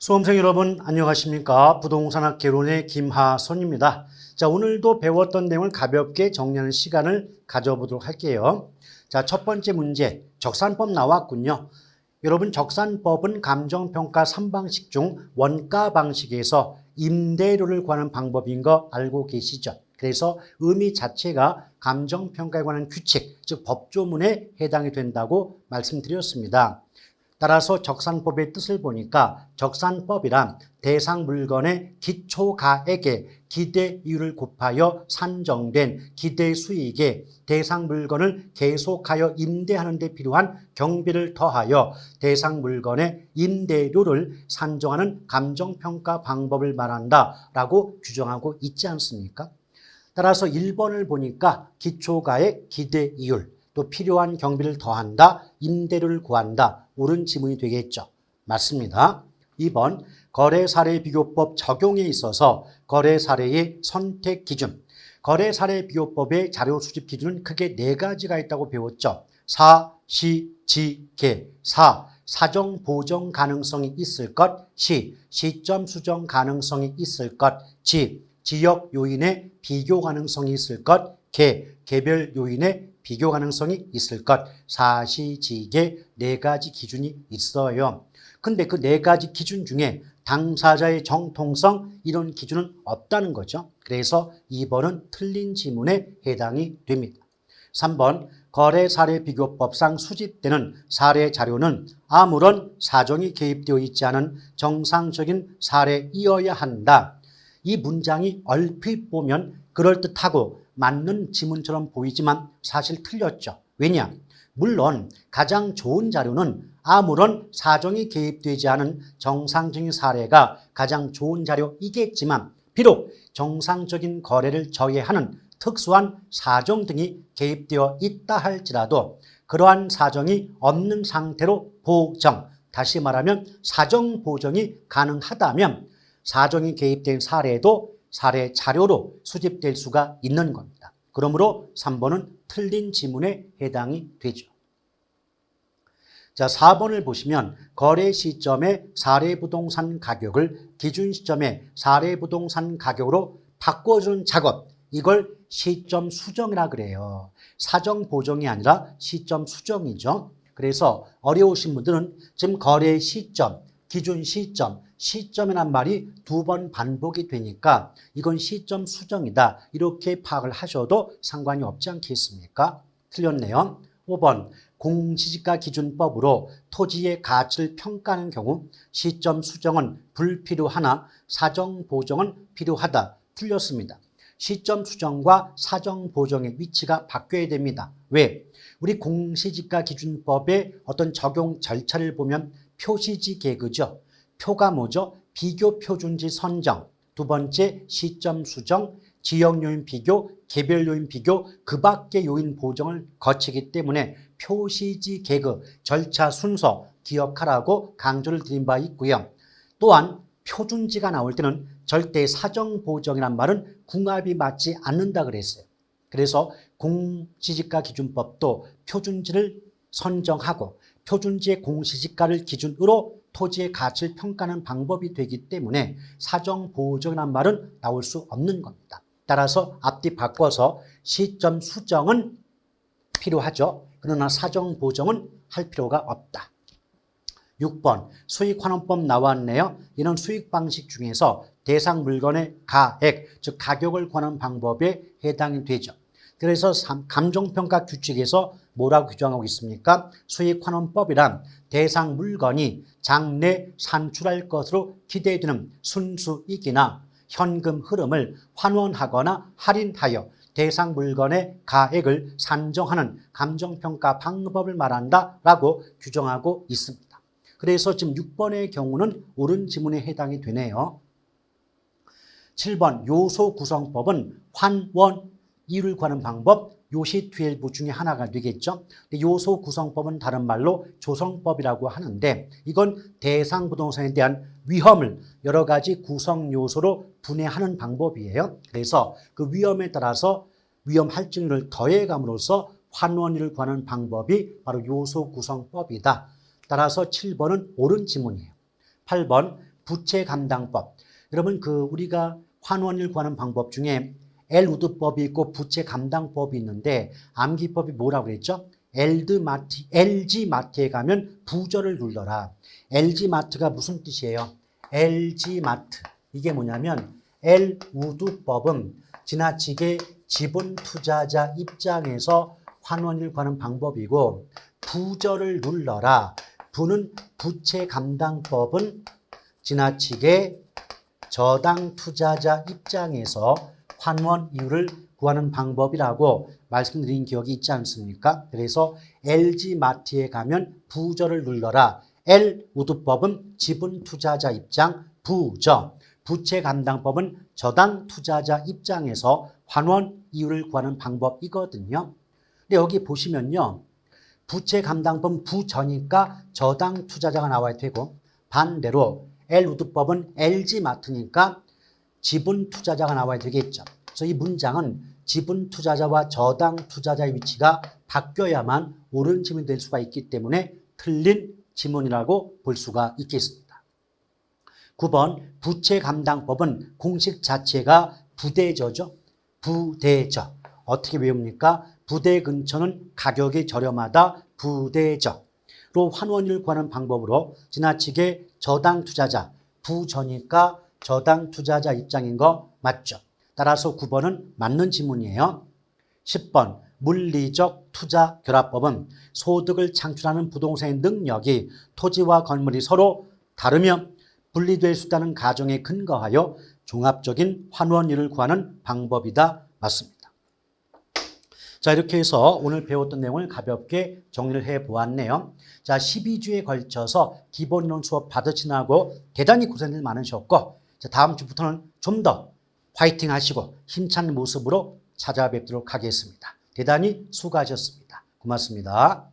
수험생 여러분 안녕하십니까? 부동산학 개론의 김하선입니다. 자, 오늘도 배웠던 내용을 가볍게 정리하는 시간을 가져보도록 할게요. 자, 첫 번째 문제 적산법 나왔군요. 여러분 적산법은 감정평가 3방식 중 원가 방식에서 임대료를 구하는 방법인 거 알고 계시죠? 그래서 의미 자체가 감정평가에 관한 규칙, 즉 법조문에 해당이 된다고 말씀드렸습니다. 따라서 적산법의 뜻을 보니까 적산법이란 대상 물건의 기초가액에 기대 이율을 곱하여 산정된 기대 수익에 대상 물건을 계속하여 임대하는 데 필요한 경비를 더하여 대상 물건의 임대료를 산정하는 감정평가 방법을 말한다라고 규정하고 있지 않습니까? 따라서 1번을 보니까 기초가액 기대 이율, 또 필요한 경비를 더한다, 임대료를 구한다. 옳은 지문이 되겠죠. 맞습니다. 2번 거래 사례 비교법 적용에 있어서 거래 사례의 선택 기준. 거래 사례 비교법의 자료 수집 기준은 크게 4가지가 있다고 배웠죠. 사, 시, 지, 계. 사, 사정 보정 가능성이 있을 것. 시, 시점 수정 가능성이 있을 것. 지, 지역 요인의 비교 가능성이 있을 것. 계, 개별 요인의 비교 가능성이 있을 것. 사시지계 4가지 기준이 있어요. 근데 그 4가지 기준 중에 당사자의 정통성 이런 기준은 없다는 거죠. 그래서 2번은 틀린 지문에 해당이 됩니다. 3번 거래 사례 비교법상 수집되는 사례 자료는 아무런 사정이 개입되어 있지 않은 정상적인 사례이어야 한다. 이 문장이 얼핏 보면 그럴듯하고 맞는 지문처럼 보이지만 사실 틀렸죠. 왜냐? 물론 가장 좋은 자료는 아무런 사정이 개입되지 않은 정상적인 사례가 가장 좋은 자료이겠지만 비록 정상적인 거래를 저해하는 특수한 사정 등이 개입되어 있다 할지라도 그러한 사정이 없는 상태로 보정, 다시 말하면 사정 보정이 가능하다면 사정이 개입된 사례도 사례 자료로 수집될 수가 있는 겁니다. 그러므로 3번은 틀린 지문에 해당이 되죠. 자, 4번을 보시면 거래 시점의 사례 부동산 가격을 기준 시점의 사례 부동산 가격으로 바꿔주는 작업, 이걸 시점 수정이라 그래요. 사정 보정이 아니라 시점 수정이죠. 그래서 어려우신 분들은 지금 거래 시점, 기준 시점, 시점이란 말이 2번 반복이 되니까 이건 시점 수정이다. 이렇게 파악을 하셔도 상관이 없지 않겠습니까? 틀렸네요. 5번 공시지가 기준법으로 토지의 가치를 평가하는 경우 시점 수정은 불필요하나 사정 보정은 필요하다. 틀렸습니다. 시점 수정과 사정 보정의 위치가 바뀌어야 됩니다. 왜? 우리 공시지가 기준법의 어떤 적용 절차를 보면 표시지 계급이죠. 표가 뭐죠? 비교 표준지 선정, 2번째 시점 수정, 지역 요인 비교, 개별 요인 비교, 그 밖의 요인 보정을 거치기 때문에 표시지 계급, 절차 순서 기억하라고 강조를 드린 바 있고요. 또한 표준지가 나올 때는 절대 사정 보정이란 말은 궁합이 맞지 않는다 그랬어요. 그래서 공시지가 기준법도 표준지를 선정하고 표준지의 공시지가를 기준으로 토지의 가치를 평가하는 방법이 되기 때문에 사정 보정이란 말은 나올 수 없는 겁니다. 따라서 앞뒤 바꿔서 시점 수정은 필요하죠. 그러나 사정 보정은 할 필요가 없다. 6번 수익환원법 나왔네요. 이런 수익 방식 중에서 대상 물건의 가액, 즉 가격을 구하는 방법에 해당이 되죠. 그래서 감정평가 규칙에서 뭐라고 규정하고 있습니까? 수익환원법이란 대상 물건이 장래 산출할 것으로 기대되는 순수익이나 현금 흐름을 환원하거나 할인하여 대상 물건의 가액을 산정하는 감정평가 방법을 말한다라고 규정하고 있습니다. 그래서 지금 6번의 경우는 옳은 지문에 해당이 되네요. 7번 요소 구성법은 환원 이율을 구하는 방법, 요시투엘부 중에 하나가 되겠죠. 요소 구성법은 다른 말로 조성법이라고 하는데 이건 대상 부동산에 대한 위험을 여러 가지 구성 요소로 분해하는 방법이에요. 그래서 그 위험에 따라서 위험 할증률을 더해감으로써 환원율을 구하는 방법이 바로 요소 구성법이다. 따라서 7번은 옳은 지문이에요. 8번 부채 감당법. 여러분 우리가 환원을 구하는 방법 중에 엘우드법이 있고 부채 감당법이 있는데 암기법이 뭐라고 그랬죠? LG마트에 가면 부저를 눌러라. LG마트가 무슨 뜻이에요? LG마트. 이게 뭐냐면 엘우드법은 지나치게 지분 투자자 입장에서 환원을 구하는 방법이고 부저를 눌러라. 부는 부채 감당법은 지나치게 저당 투자자 입장에서 환원 이유를 구하는 방법이라고 말씀드린 기억이 있지 않습니까? 그래서 LG마트에 가면 부저를 눌러라. 엘우드법은 지분 투자자 입장 부저. 부채 감당법은 저당 투자자 입장에서 환원 이유를 구하는 방법이거든요. 근데 여기 보시면요. 부채 감당법은 부저니까 저당 투자자가 나와야 되고 반대로 엘우드법은 LG마트니까 지분 투자자가 나와야 되겠죠. 그래서 이 문장은 지분 투자자와 저당 투자자의 위치가 바뀌어야만 옳은 지문이 될 수가 있기 때문에 틀린 지문이라고 볼 수가 있겠습니다. 9번 부채 감당법은 공식 자체가 부대저죠. 부대저. 어떻게 외웁니까? 부대 근처는 가격이 저렴하다. 부대저로 환원을 구하는 방법으로 지나치게 저당 투자자, 부저니까 저당 투자자 입장인 거 맞죠? 따라서 9번은 맞는 지문이에요. 10번 물리적 투자 결합법은 소득을 창출하는 부동산의 능력이 토지와 건물이 서로 다르며 분리될 수 있다는 가정에 근거하여 종합적인 환원율을 구하는 방법이다. 맞습니다. 자, 이렇게 해서 오늘 배웠던 내용을 가볍게 정리를 해보았네요. 자, 12주에 걸쳐서 기본론 수업 받으시나고 대단히 고생들 많으셨고, 자, 다음 주부터는 좀 더 화이팅 하시고 힘찬 모습으로 찾아뵙도록 하겠습니다. 대단히 수고하셨습니다. 고맙습니다.